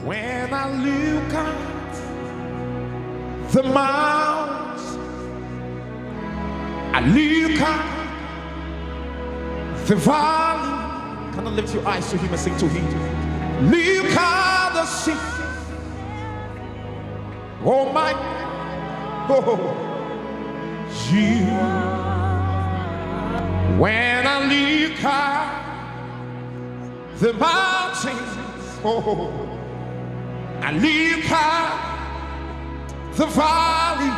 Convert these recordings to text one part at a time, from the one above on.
When I look at the mountains, I look at the valley. Can I lift your eyes to him and sing to him? Look at the sea. Oh my, oh, you. When I look at the mountains, oh, I look at the valley.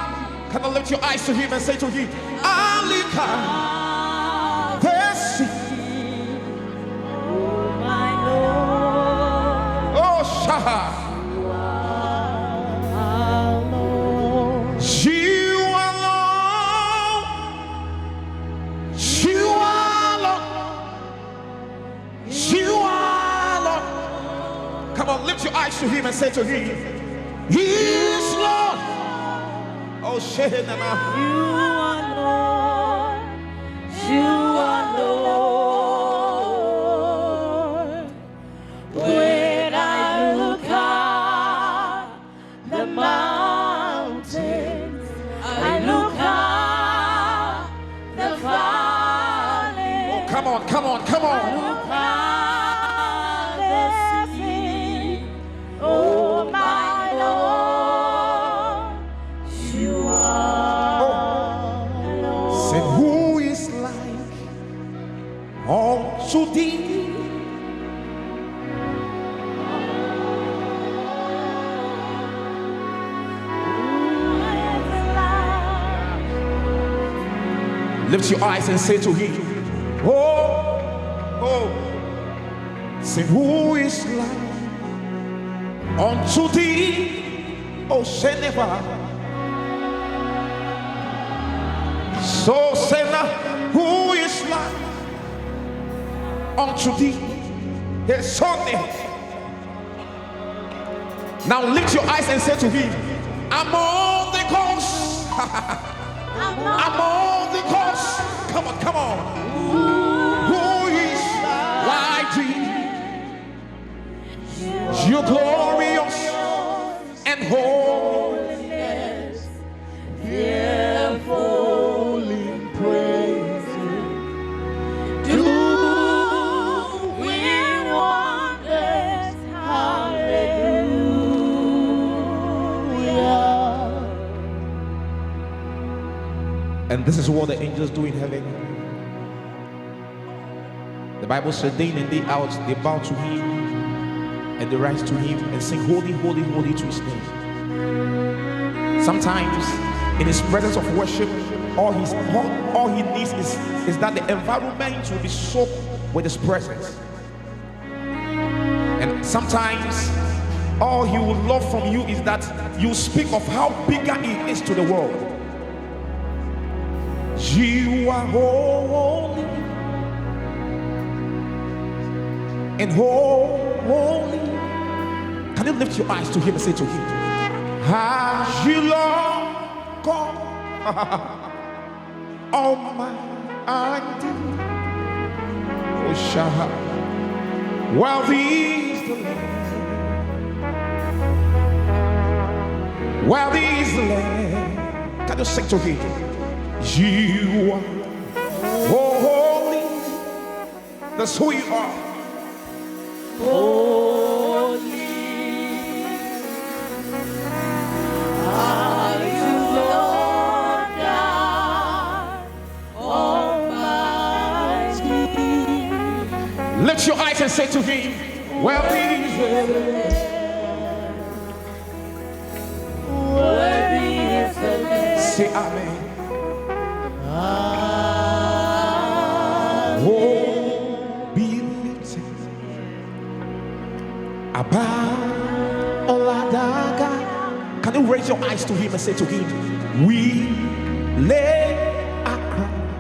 Can I lift your eyes to him and say to him, I look at the sea. Oh my Lord. Oh, Shah. You alone. You alone. You alone. Come on, lift your eyes to him and say to him, He is Lord. Oh, Shehenama. You are Lord. You are Lord. When I look at the mountains, I look at the valley. Oh, come on, come on, come I on. look at the sea. Oh my Lord, you are Lord. Say, who is like unto thee? Lift your eyes and say to him, oh, oh. Say, who is like unto thee? Oh, say never. So say now, who is like unto thee? There's something. Now lift your eyes and say to him, I'm on the coast. I'm on the coast. Come on, come on. Who is like thee? You're glorious and holiness, Fearful in praises, doing wonders, hallelujah. And this is what the angels do in heaven. The Bible said day in and day out they bow to him and they rise to him and sing holy, holy, holy to his name. Sometimes in his presence of worship, all he needs is that the environment will be soaked with his presence. And sometimes all he would love from you is that you speak of how bigger he is to the world. You are holy and holy. Can you lift your eyes to him and say to him, as you Lord God Almighty, Oshah, worthy is the Lamb, worthy is the Lamb. Can you sing to him? You are holy. That's who you are. Holy are you, Lord God Almighty. Lift your eyes and say to him, worthy is the Lamb. Worthy is the Lamb. Say amen. Can you raise your eyes to him and say to him, we lay our crown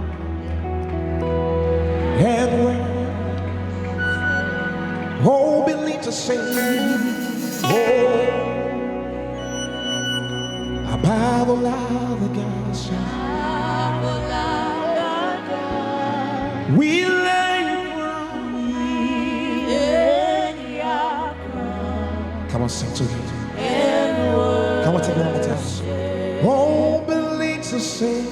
and we're oh, believe to sing, oh, above all other gods, we lay our crown. Come on, sing to him. Come on, take it one more time. Oh, believe to sing.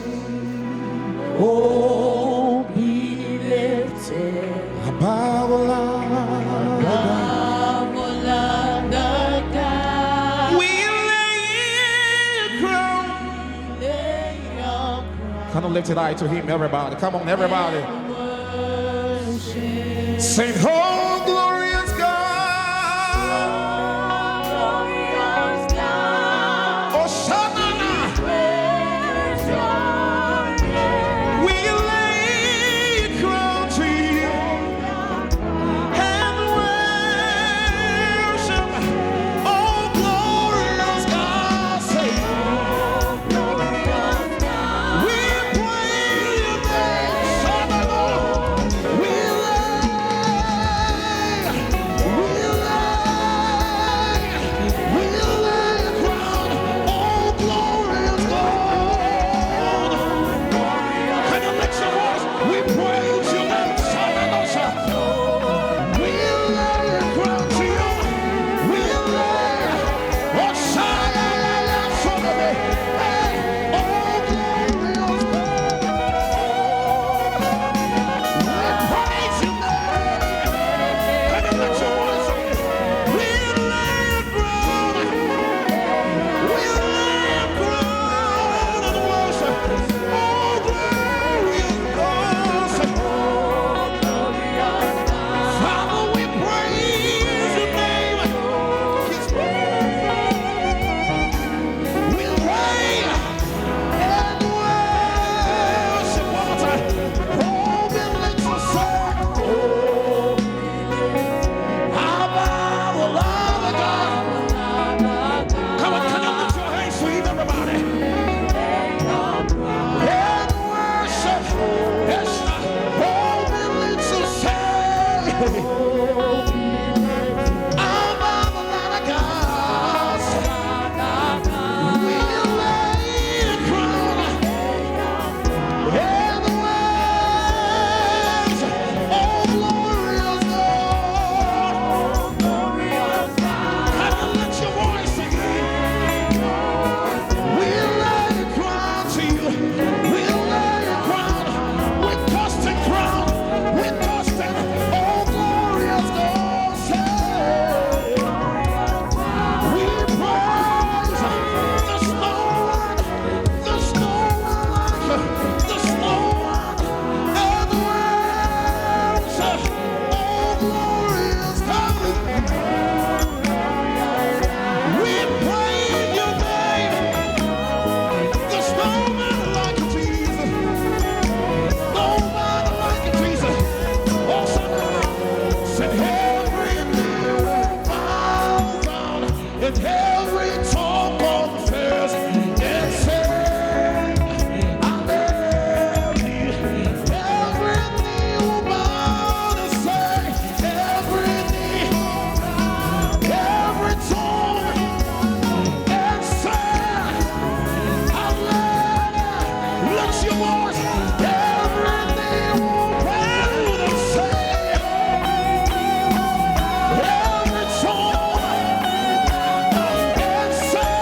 Oh, be lifted Above the land. above all other gods. We lay your crown. Lay your crown Kind of lift it high to him, everybody. Come on, everybody. and worship. Sing, oh, glorious God. Glorious God, Oh, Shanana. praise your name. We lay your crown to you and worship. Oh, glorious God. Say, Glorious God, we praise your name. Shanana. We lay your crown. Oh, glorious God. Can you lift your voice? We praise your name. Shanana. We lay your crown to you. We lay. Oh, Shanana. Hey, oh, glorious God. We praise your name. Can you lift your voice? We lay your crown. We lay your crown and worship. Oh, glorious God. Father, we praise your name. We lay and worship. One more time. Oh, we lift your song. Above all other God. Come on, can you lift your hands to him, everybody? And worship. Yes, oh, we lift your song. Above all other gods. We lay a crown and worship. Oh, glorious God. Can you lift your voice again? We lay a crown to you. We lay a crown. We tossed a crown. We tossed it. Oh, glorious God. Say, we praise. There's no one. There's no one like you. There's no one. And worship. Oh, glorious God. We praise your name. There's no man like you, Jesus. No man like you, Jesus. Oh, said every knee will bow down and every tongue confess and say, Hallelujah. Every knee will bow and say, every knee, every tongue and say, Hallelujah. Lift your voice. Every knee will bow and say, every tongue and say,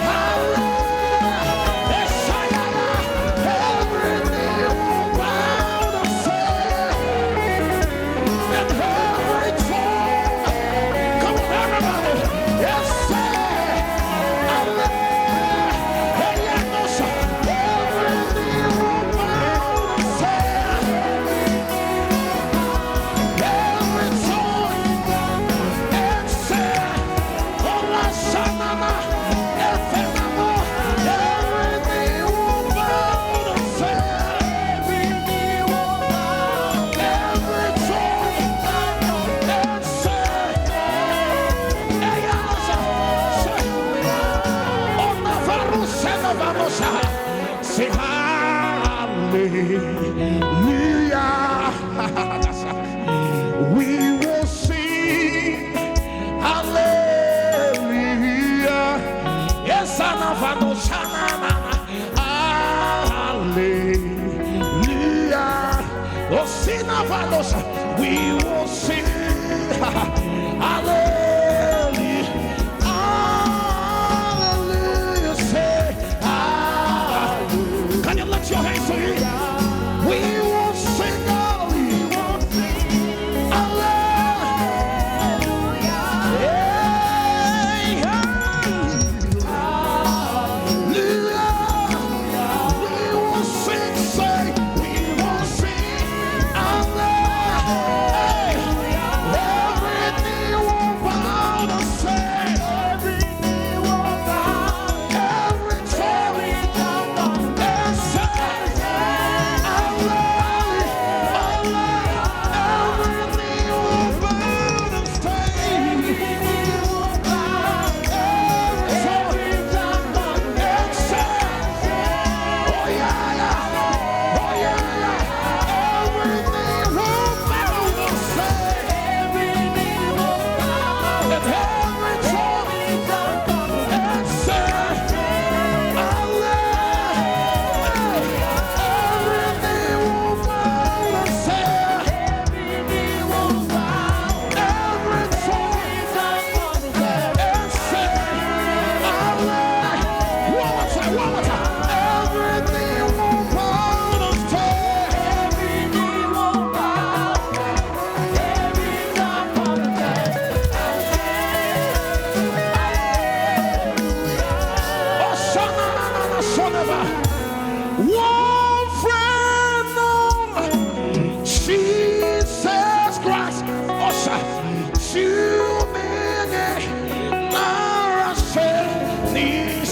Hallelujah. Every knee will bow and say, and every tongue, come on, everybody, yes, say, Hallelujah. Hey, yeah, no, sir. Every knee will bow and say, every tongue and say, oh, la, shanana, efenamo. Every knee will bow and say, every knee will bow, every tongue and say, hey, yeah, no, sir. Say, oh, Navarro, say, Navarro, say, hallelujah. We will sing hallelujah. Yes, Navarro, hallelujah. Oh, see, Navarro, we will sing hallelujah.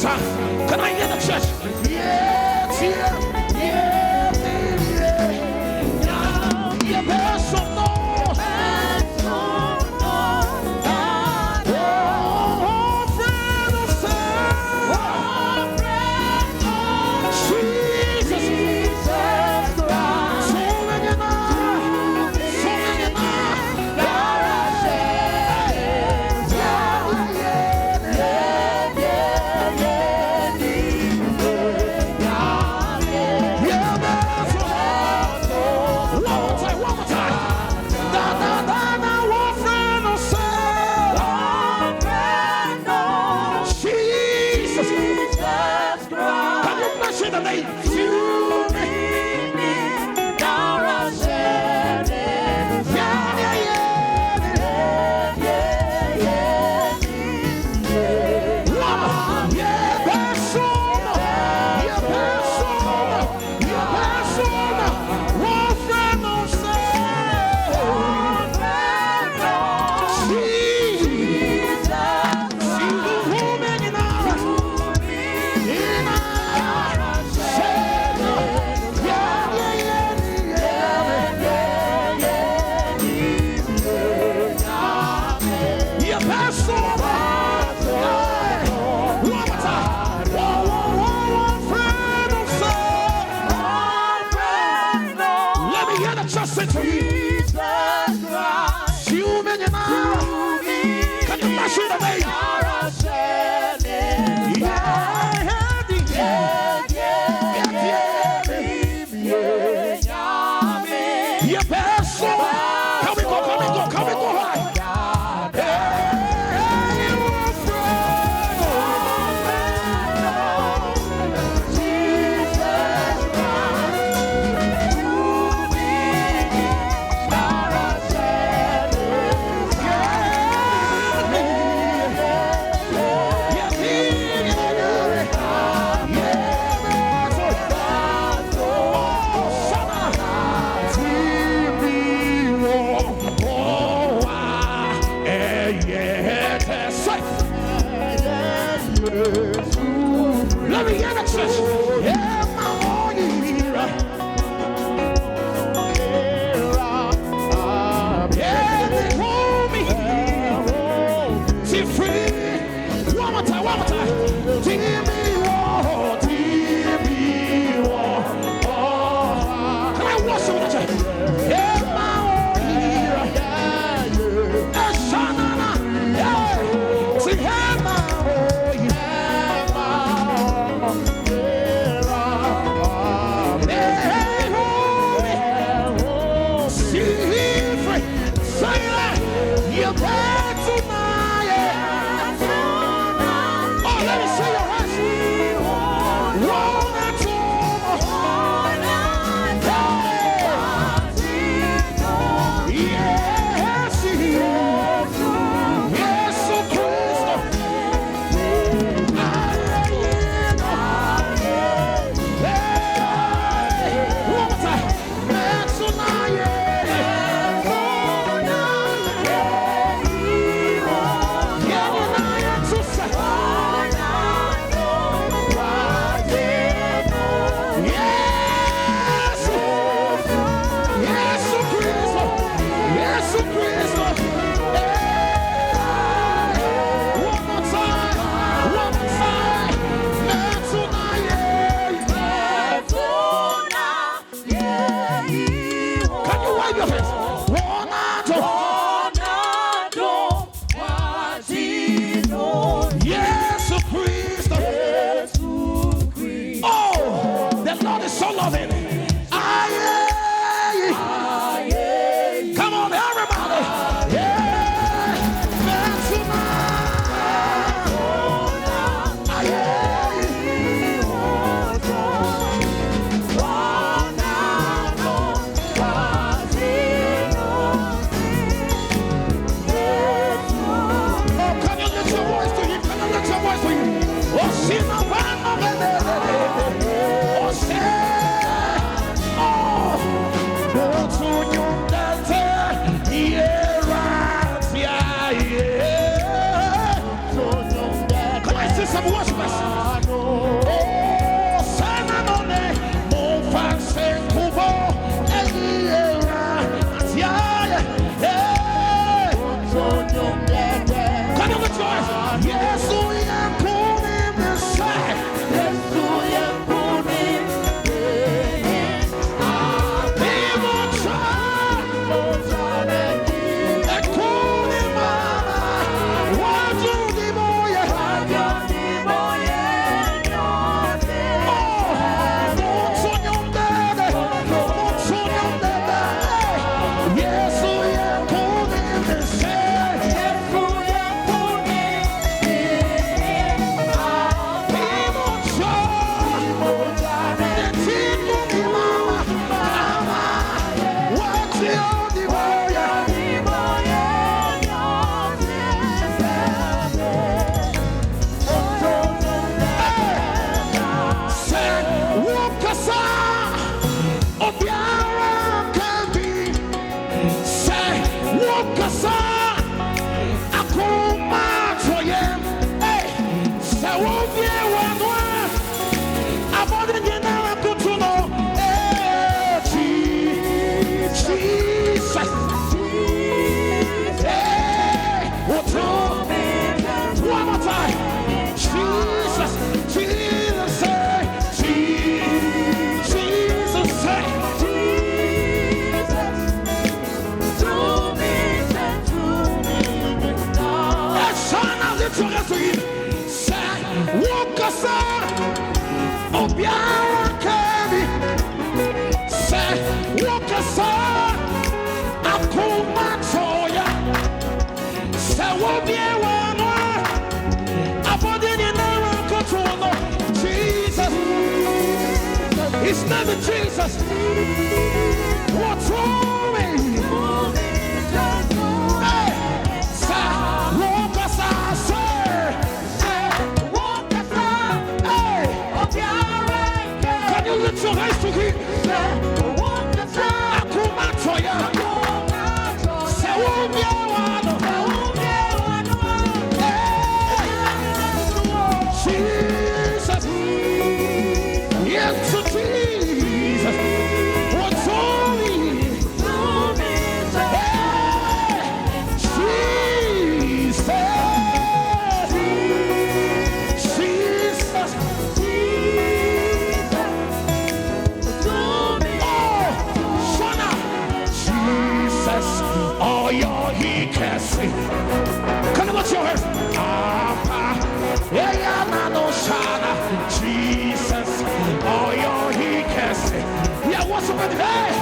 time. Can I hear the church? Yes, yeah, yeah, yeah. Yeah, there's some more. Some worshipers. One more time. Jesus, Jesus, say, Jesus, say, walk us out, Obiara Kevi. Say, walk us out, Akuma Toya. Say, we'll be one, Abodini Nara Kotono. Jesus, his name is Jesus. What's wrong with you? Hey, say, walk us out, say. Can you lift your hands to him? Akuma Toya. Say, we'll be one. Jesus. Yes, to Jesus. What's on me? Can you watch your hands? Jesus, oh, you're he can say. Yeah, what's up with hey?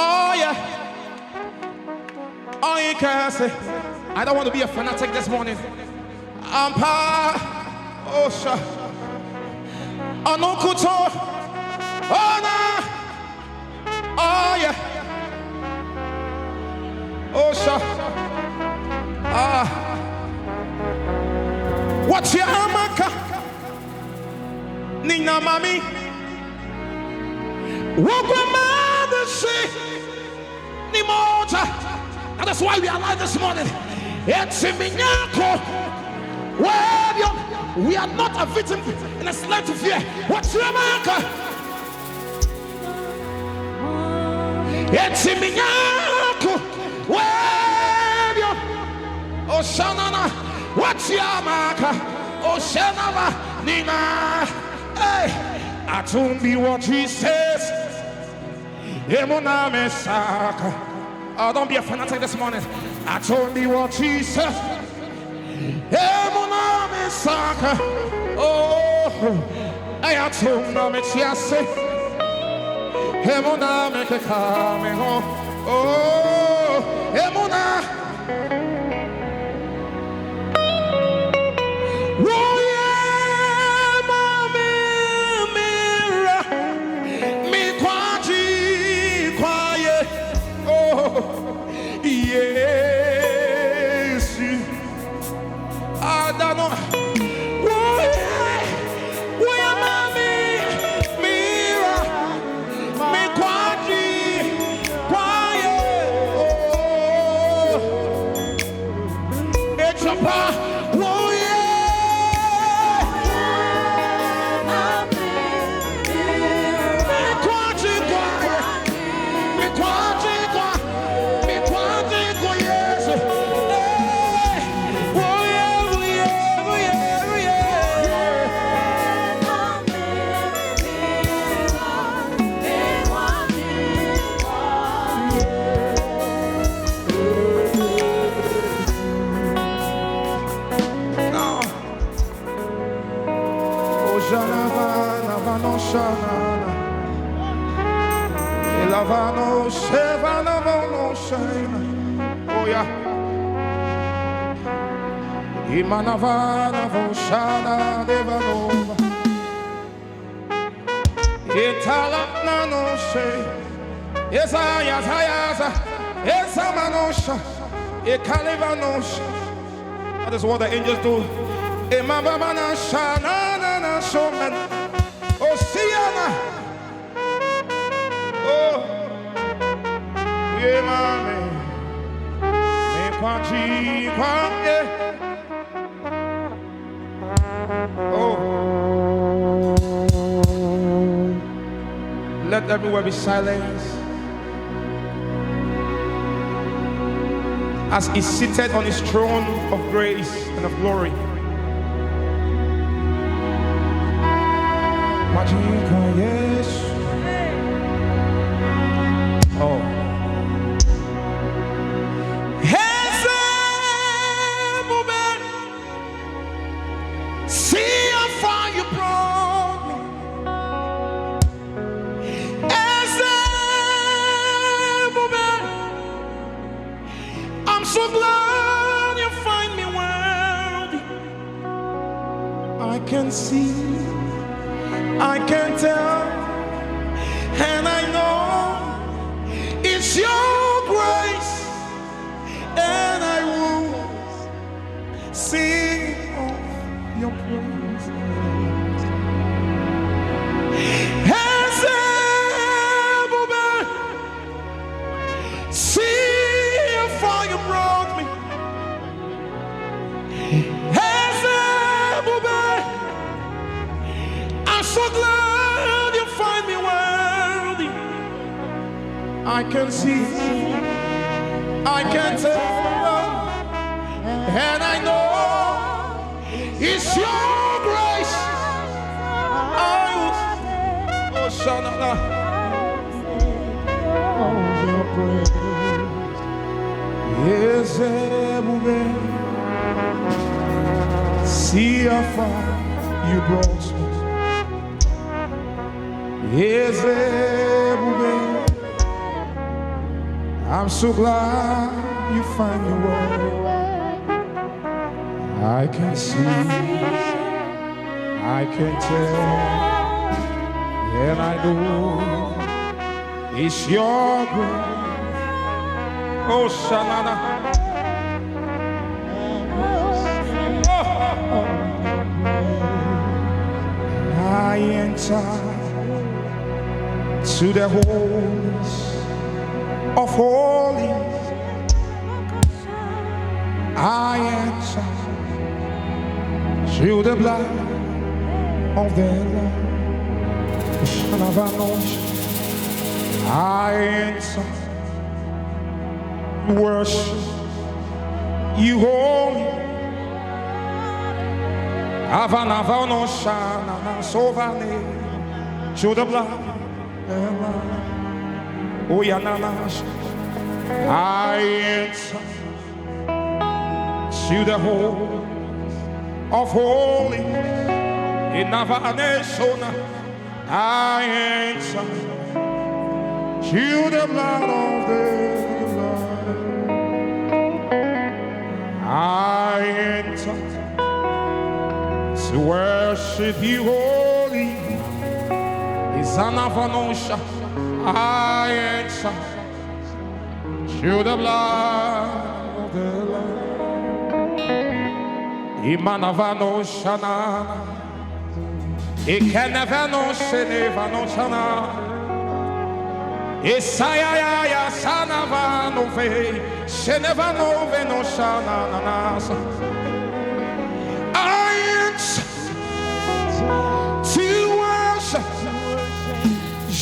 Oh yeah. Oh, you can say, I don't want to be a fanatic this morning. Oh, sure. Oh, no, kuto. Oh, no. Oh, yeah. Oh, sure. What's your amaka? Nina mami. What grandmother say? Nimota. And that's why we are alive this morning. It's in Minyako. Where we are not a victim in a slave to fear. What's your marker? It's in Minyako. Where you? Oh, Shanana. What's your marker? Oh, Shanana. Nina. Hey, I told me what he says. Emona Mesaka. Oh, don't be a fanatic this morning. I told me what he said. Emona Mesaka. Oh, I told him it's yes. Emona Mekame. Oh, Emona. Yes, I don't know. Janavana Vanoshana Elavano Shevana Vanoshana. Oh yeah. Imanavana Voshana Devanova Itala Nanoshe Esayaza Esamanosha Ekalevanosha. That is what the angels do. Emabana Shana Nana Shoman Osiana. Oh yeah, mame Me Kwachi Kwame. Oh, let everywhere be silent as he's seated on his throne of grace and of glory. Yes. Oh. See how far you brought me. I'm so glad you find me worthy. I can see, I can tell, and I know it's your grace, and I will sing of your praise. As a woman, see how far you brought me. As a woman, I'm so glad you find me worthy. I can see, I can tell, and I know it's your grace. Oh, Shanana. Your praise. Yes, see how far you brought me. Yes, I'm so glad you find me well. I can see, I can tell, and I know it's your grace. Oh, Shanana. Oh. I enter to the holies of holies. I enter through the blood of the Lamb. I enter, worship you holy. Avanavano shana sovane through the blood of the Lamb. Oh yananash. I enter to the holies of holy in Navaneshona. I enter to the blood of the Lamb. I enter to worship you holy is Anavanosha. I enter to the blood of the Lamb. Imanavano shana, ikenevano senevano shana, isayaya sanavano ve, senevano veno shana nanasa. I enter to worship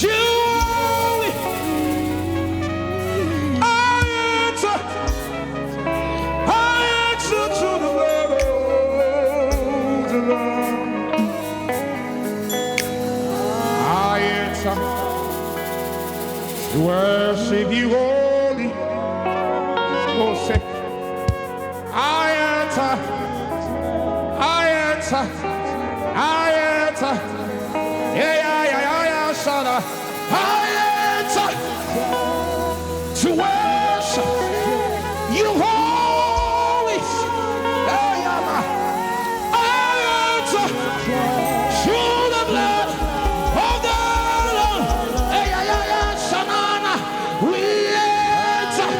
you. I enter to the Lord. I enter to worship you holy. Oh, say, I enter enter. Yeah, son. I enter to worship you holy. I enter through the blood of the Lord. Son. We enter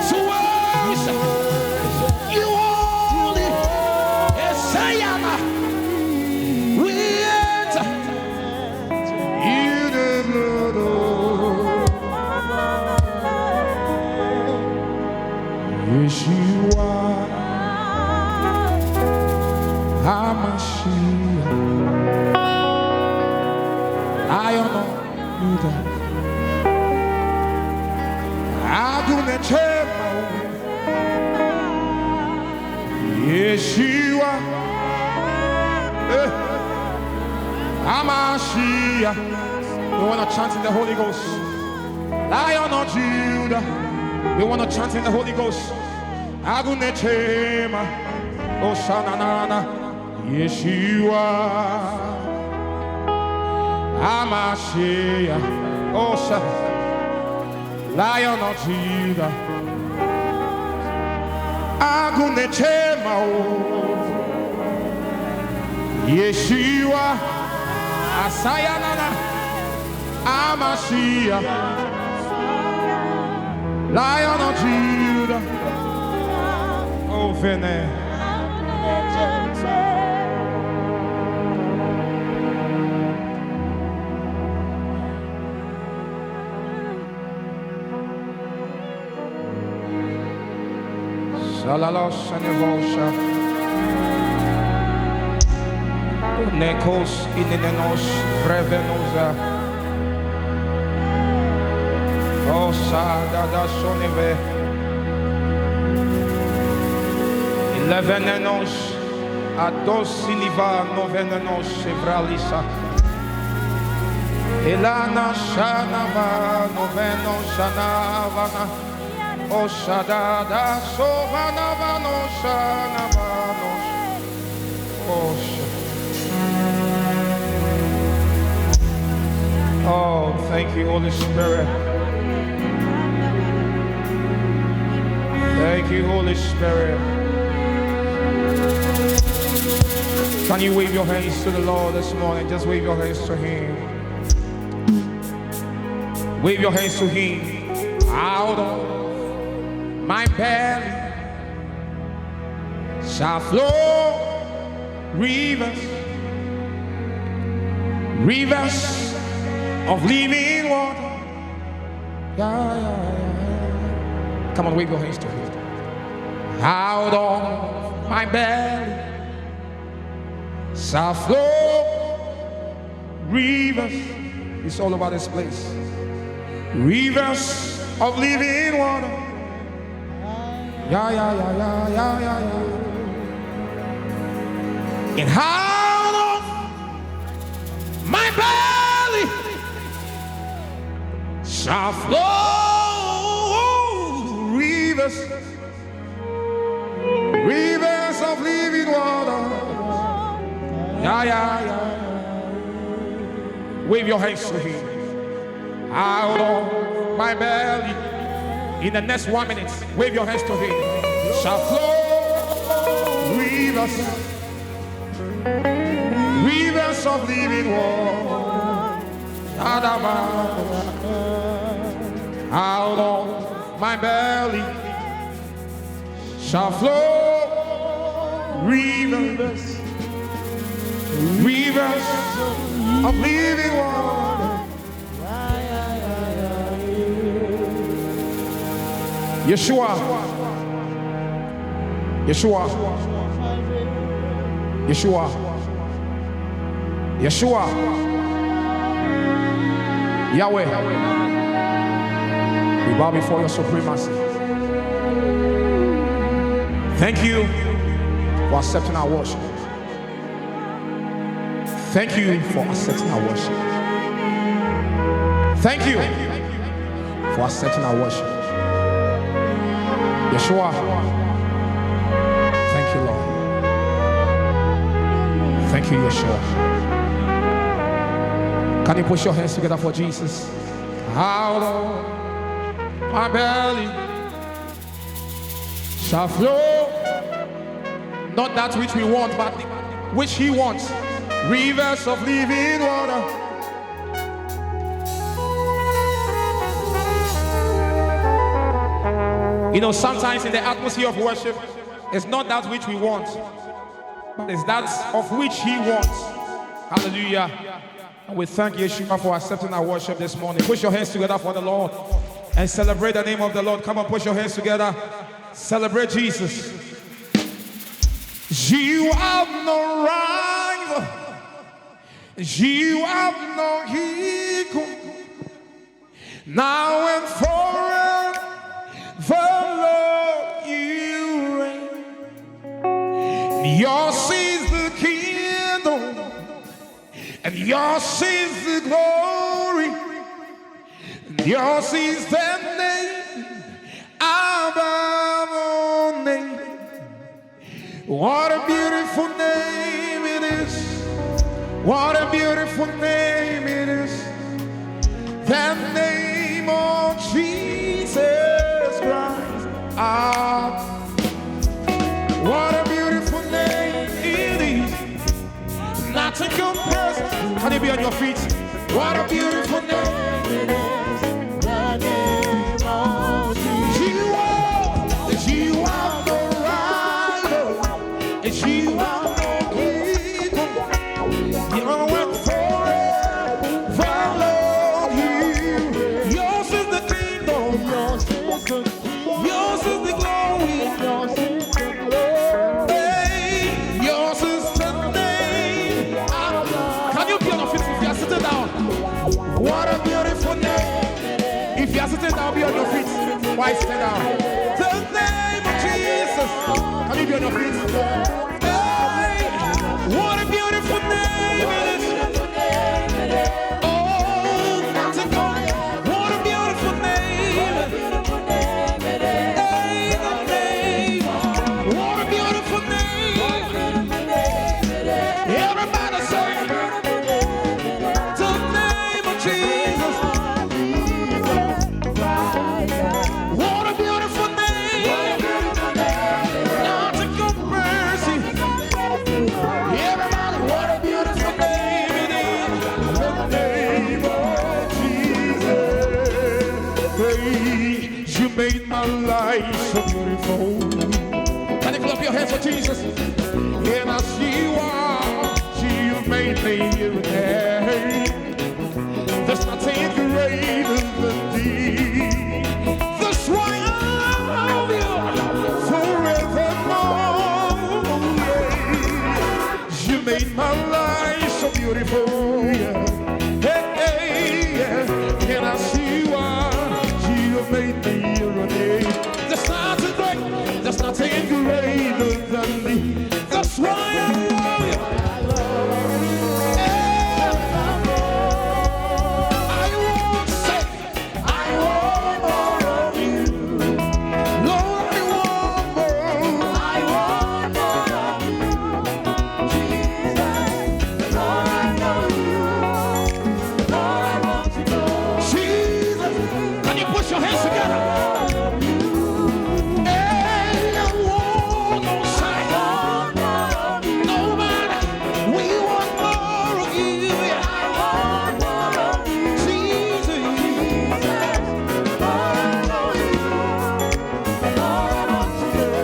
to worship you holy. We enter in the blood of Yeshua HaMashiach. Lion of Judah, Adonai Yeshua HaMashiach. We want to chant in the Holy Ghost. Lion of Judah. We want to chant in the Holy Ghost. Agunechema, Oshanana, Yeshua, HaMashiach, Osha, Lion of Judah, Agunechema, Yeshua, Asayanana, HaMashiach, Lion of Judah. Oh, Vene. Salalos and Evosha. Nekos inenos brevenosa. Oh, Sada Soneve. Levenenos adosiniva novenenos evralisa. Elana shanava noveno shanavana. Oshadada sovanavano shanavanos. Oh, thank you, Holy Spirit. Thank you, Holy Spirit. Can you wave your hands to the Lord this morning? Just wave your hands to Him. Wave your hands to Him. Out of my belly shall flow rivers, rivers of living water. Come on, wave your hands to Him. Out of my belly shall flow rivers. It's all about this place. Rivers of living water. And out of my belly shall flow rivers, rivers of living water. Wave your hands to Him. Out of my belly. In the next 1 minute, wave your hands to Him. Shall flow rivers, rivers of living water. Out of my belly shall flow rivers, rivers of living water. Yeshua, Yeshua, Yeshua, Yeshua, Yahweh. We bow before your supremacy. Thank you for accepting our worship. Thank you for accepting our worship. Thank you for accepting our worship. Yeshua, thank you, Lord. Thank Thank you, Yeshua. Can you push your hands together for Jesus? Out of my belly shall flow, not that which we want, but which He wants. Rivers of living water. You know, sometimes in the atmosphere of worship, it's not that which we want, but it's that of which He wants. Hallelujah. And we thank Yeshua for accepting our worship this morning. Push your hands together for the Lord and celebrate the name of the Lord. Come on, push your hands together. Celebrate Jesus. You have no rival. You have no equal. Now and forever, Lord, you reign. Yours is the kingdom, and yours is the glory, and yours is the name above all names. What a beautiful name it is. What a beautiful name it is. The name of Jesus Christ. Ah, what a beautiful name it is. Nothing compares. Can you be on your feet? What a beautiful name it is. The name of Jesus. You are the rival, and you are no equal. You are one forever, Lord. Yours is the kingdom, yours is the glory, hey, yours is the name. Can you be on your feet if you are sitting down? What a beautiful name. If you are sitting down, be on your feet. Why sit down? The name of Jesus. Can you be on your feet? Hey, what a beautiful name it is. Oh, that's a God. What a beautiful name. Hey, the name. What a beautiful name. Everybody say, the name of Jesus. What a beautiful name. Not to go mercy. Everybody, what a beautiful name it is. The name of Jesus. Hey, you made my life so beautiful. Can you clap your hands for Jesus? And as you are, you made me here and there. There's nothing greater than thee. That's why I love you forevermore. Yeah. You made my life so beautiful. Yeah. Hey, hey, yeah. And as you are, you made me your name. There's nothing great, there's nothing greater than thee. That's why I love you. I won't say, I want more of you. Lord, I want more. I want more of you, Jesus. Lord, I know you. Lord, I want to know. Jesus, can you push your hands together? Hey, I want no sign. Nobody, we want more of you. I want more of you, Jesus, Lord, I know you. Lord, I want to know.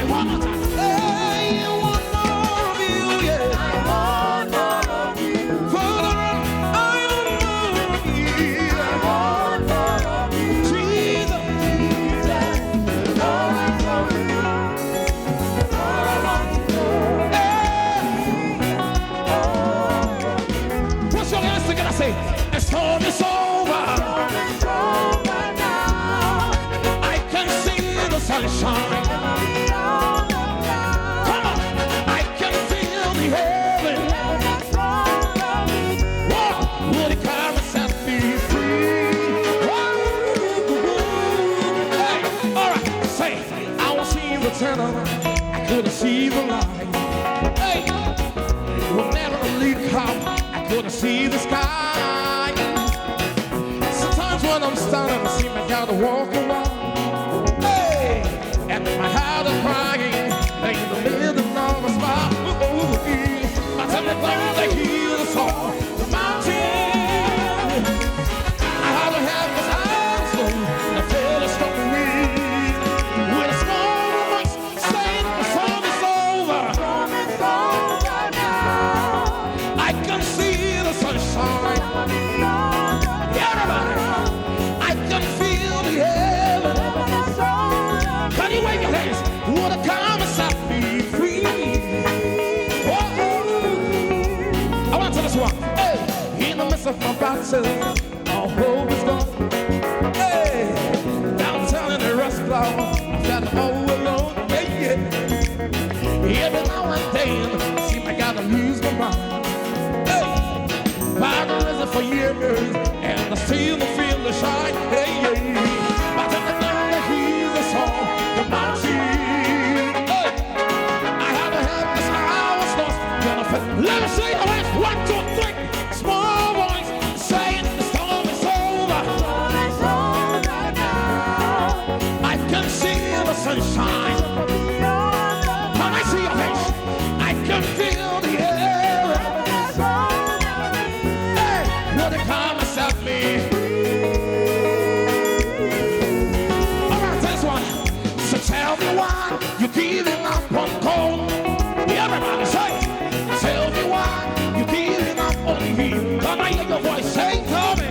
one more time. Hey, I want more of you, yeah. I want more of you. Father, I want more of you. I want more of you, Jesus, Jesus. Lord, I know you. Lord, I want to know. push your hands together, say, the storm is over. It's over now. I can see the sunshine. Come on, I can feel the heaven. Whoa, will the carry set me free? Whoa, hey, all right, say, I will see the tenor. I couldn't see the light. Hey, whenever I leave home, I couldn't see the sky. Sometimes when I'm standing, I seem I gotta walk around. Hey, and my heart is crying, in the middle of a spot. I tell me down the hill, saw the mountain. I had to have this eyes on the telescope with a small voice saying the song is over. I can see the sunshine. Everybody, I can feel the heaven. Can you wave your hands? What a come and set me free. I want to this one. Hey, in the midst of my battle, all hope is gone. Hey, downtown in the rust cloud, I felt all alone. Yeah, yeah. Every now and then, seem I gotta lose my mind. Hey, by the reason for years, and I still feel the shine. Hey, yeah. But in the night, I hear the song, the mountain. Hey, I had to have this house lost. Let me see your hands. 1, 2, 3. Small voice saying the storm is over. I can see the sunshine. When I see your face, I can feel the air. Hey, what a come and set me. All right, this one. So tell me why you're giving up on gold. Everybody say, tell me why you're giving up on me. Can I hear your voice say, tell me.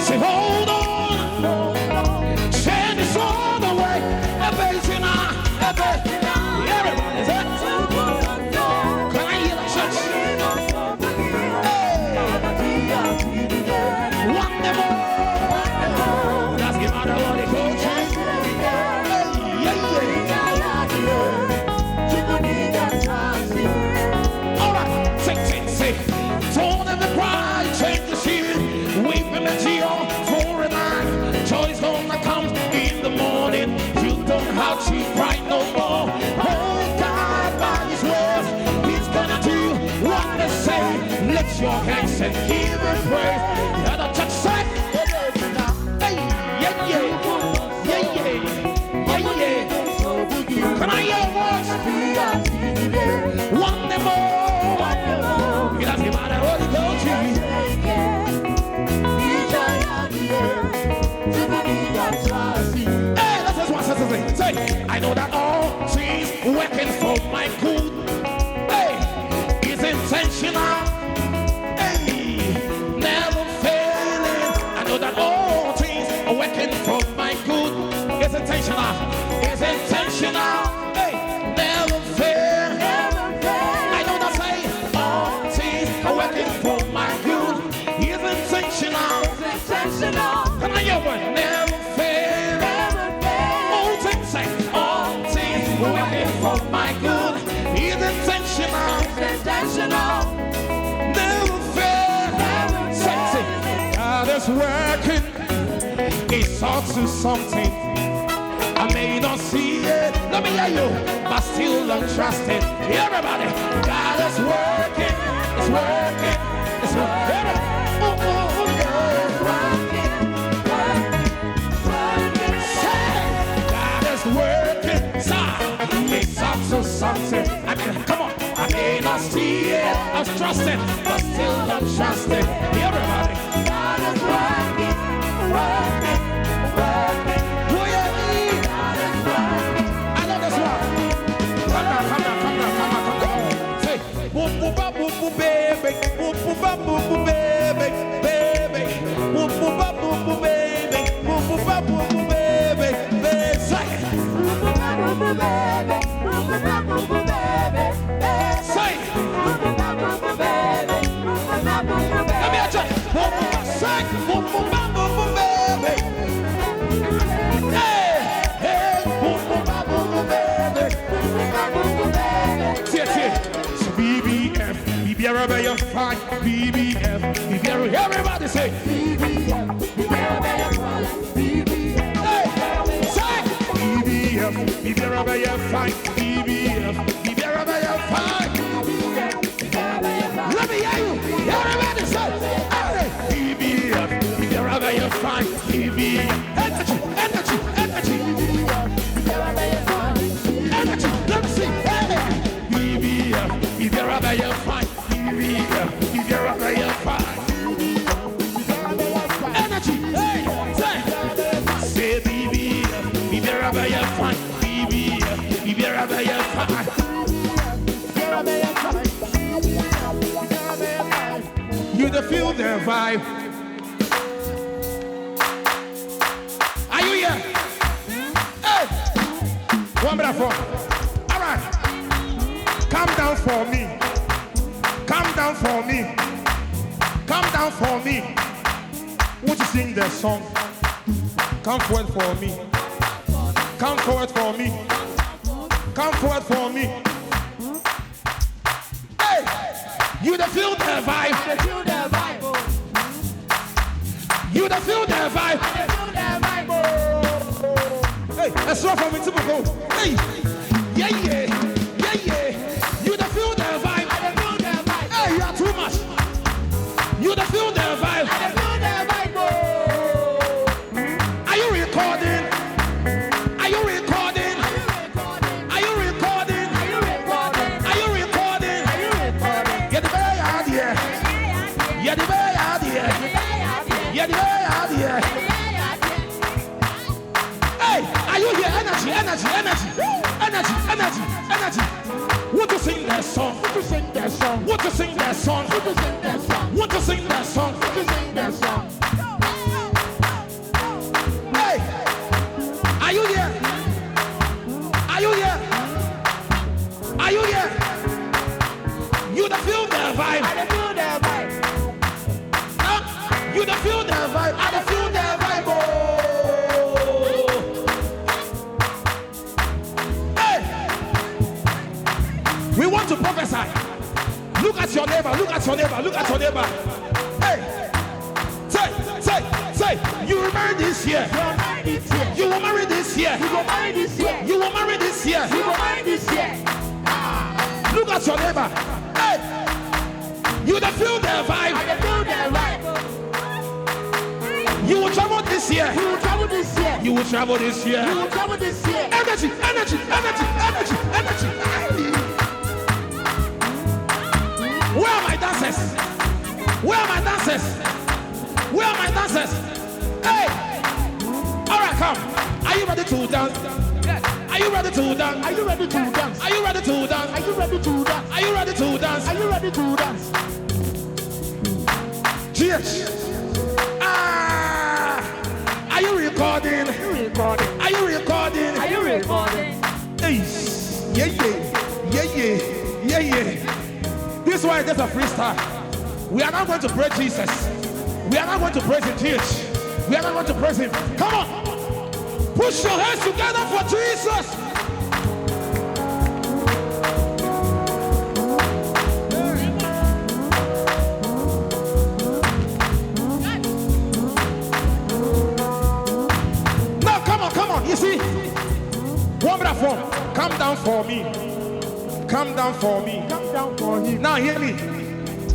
Say, hold on. Send this all the way. Everybody say, everybody say, can I hear the church? Hey, one day more. That's the matter what it goes to. Alright, say, don't ever cry, change the scene, weeping and tear for a night. Joy's gonna come in the morning, you don't have to cry no more. Hold God by his word, he's gonna do what they say. Lift your hands and give him praise. Let the church say, hey, yeah, yeah, yeah, yeah, yeah, yeah. Can I hear your voice? One day more. It doesn't matter what it goes to. Hey, that's just one sentence. Say, I know that all things working for my good. Hey, it's intentional. Hey, never failing. I know that all things are working for my good. It's intentional. It's intentional. Hey, never fail. I know that say all things are working for my good. It's intentional. Can I hear one? Never fail. All things say all things are working for my good. It's intentional. Never fail. Say, God is working. It's all to something. I may not see it, let me hear you, but still I'm trusting. Everybody, God is working, it's working, it's working. God is working, son. It's up to something. I mean, come on. I may not see it, I'm trusting, but still I'm trusting. Everybody, God is working, working, working. Baby, whoop whoop up, whoop baby, baby, whoop whoop up, whoop baby, whoop whoop up, whoop baby, baby, say, whoop whoop up, whoop baby, whoop whoop up, whoop baby, say, whoop whoop up, whoop baby, whoop up, whoop baby. Let me ask you, whoop whoop up, say, whoop whoop up, whoop baby, hey, hey, whoop whoop up, whoop baby, whoop up, whoop baby. See it. Everybody fight, BBF, everybody say BBF, BBF, BBF. Hey, say be wherever you're fine. BBF, be wherever you're fine. Let me hear you. Everybody say, hey, BBF, be wherever you're fine. BBF, energy, energy, energy. Energy, let me see. Hey, BBF, be wherever you're fine. BBF, be wherever you're fine. Energy, hey, say BBF, be wherever you're fine. BBF, be wherever you're fine. You the feel the vibe. Are you here? Hey, one brother. All right, calm down for me. Calm down for me. Calm down for me. Won't you sing that song? Come forward for me. Come forward for me. Come forward for me. Hey, you the feel the vibe. You the feel the vibe. Hey, let's roll from into the go. Hey, yeah, yeah, yeah, yeah. You the feel the vibe. Hey, you are too much. You the feel the vibe. Are you recording? Are you recording? Are you recording? Are you recording? Get the way out here. Get the way out here. Get the way out here. Hey, are you here? Energy, energy, energy, energy, energy, energy. Want to sing that song? Want to sing that song? Want to sing that song? Want to sing that song? Want to sing that song? Want to sing that song? Hey, are you here? Are you here? Are you here? You the feel the vibe. Huh? You the feel the vibe. I the feel the vibe. Oh. Hey, we want to prophesy. Look at your neighbor. Look at your neighbor. Look at your neighbor. Hey, say. You will marry this year. You will marry this year. You will marry this year. You will marry this year. You will marry this year. Look at your neighbor. Hey, you the feel the vibe. You will travel this year. You will travel this year. You will travel this year. You will travel this year. Energy, energy, energy, energy, energy. Where are my dancers? Where are my dancers? Where are my dancers? Hey! All right, come. Are you ready to dance? Are you ready to dance? Are you ready to dance? Are you ready to dance? Are you ready to dance? Are you ready to dance? Are you ready to dance? Cheers! Are you recording? Are you recording? Are you recording? Are you recording? Hey! Yeah. This one is just a freestyle. We are not going to praise Jesus. We are not going to praise Him, church. We are not going to praise Him. Come on. Push your hands together for Jesus. Now, come on. You see, one brother form. Come down for me. Come down for me. Come down for him. Now hear me.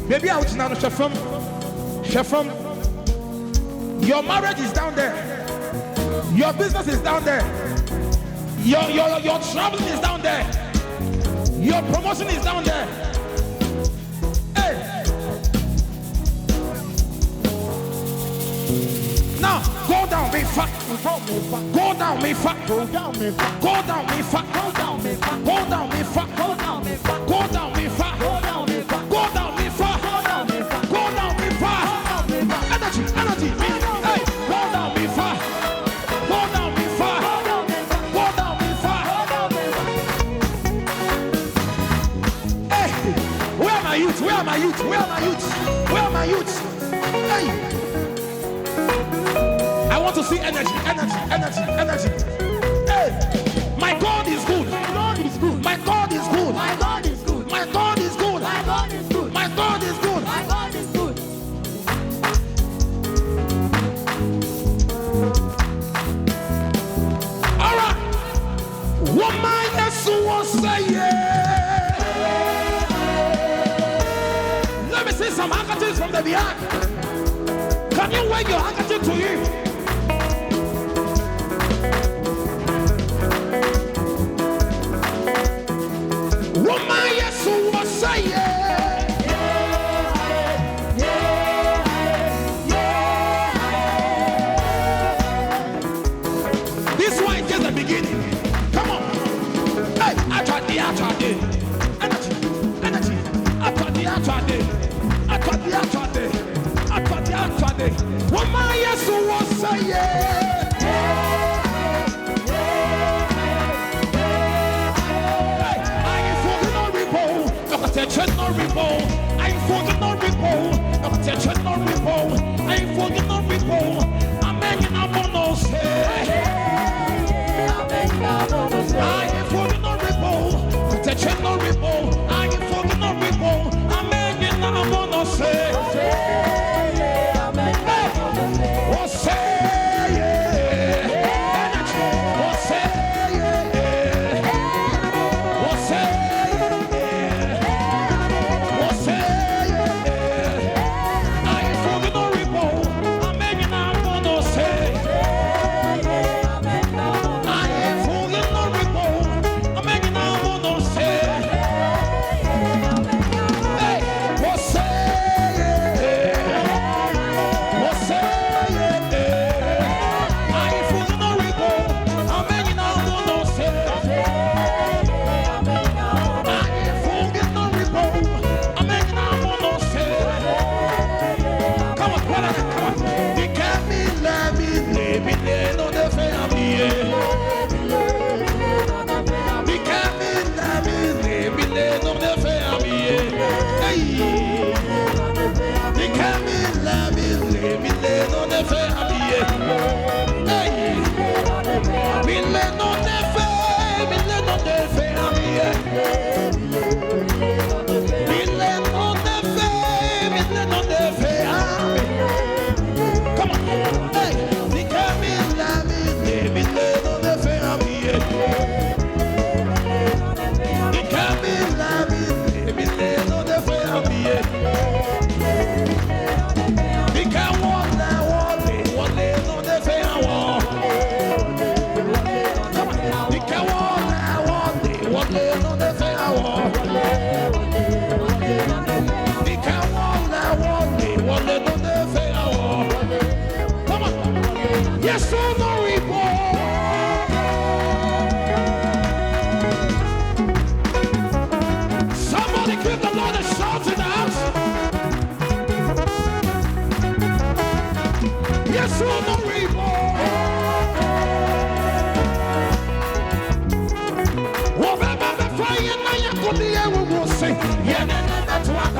Baby, I was now Shefam. Your marriage is down there. Your business is down there. Your traveling is down there. Your promotion is down there. Hey. Now go down, me fat. Go down, me fat. Go down, me fat. Go down, me fat. Go down, me fat. Go down, me fat. Go down, me fat. Go down, me fat. Go down, me fat. Go down, me fat. Go down, me fat. Go down, me fat. Energy, energy. Hey, go down, me fat. Go down, me fat. Go down, me fat. Hey, where are my youth? Where are my youth? Where are my youth? Where are my youth? Hey. I want to see energy. Hey, my God is good. My God is good. My God is good. My God is good. My God is good. My God is good. My God is good. My God is good. All right. was saying. Let me see some handkerchiefs from the behind. Can you wave your handkerchief to him? Woman, yes, who was saying. This one is just the beginning. Come on. Hey, I tried the energy. I tried the woman, yes, who was saying. Attention, no report. I ain't forget no report. Attention, no report. I ain't forget no report. I'm making up on no say. I ain't forget no report. Attention, no report. I ain't forget no report. I'm making up on no say. What's say? What's say? What's say? Yes, or no report. Somebody give the Lord a shout in the house. Yes, or no report. Whatever the fire now you could be able to sing. Yeah, that's what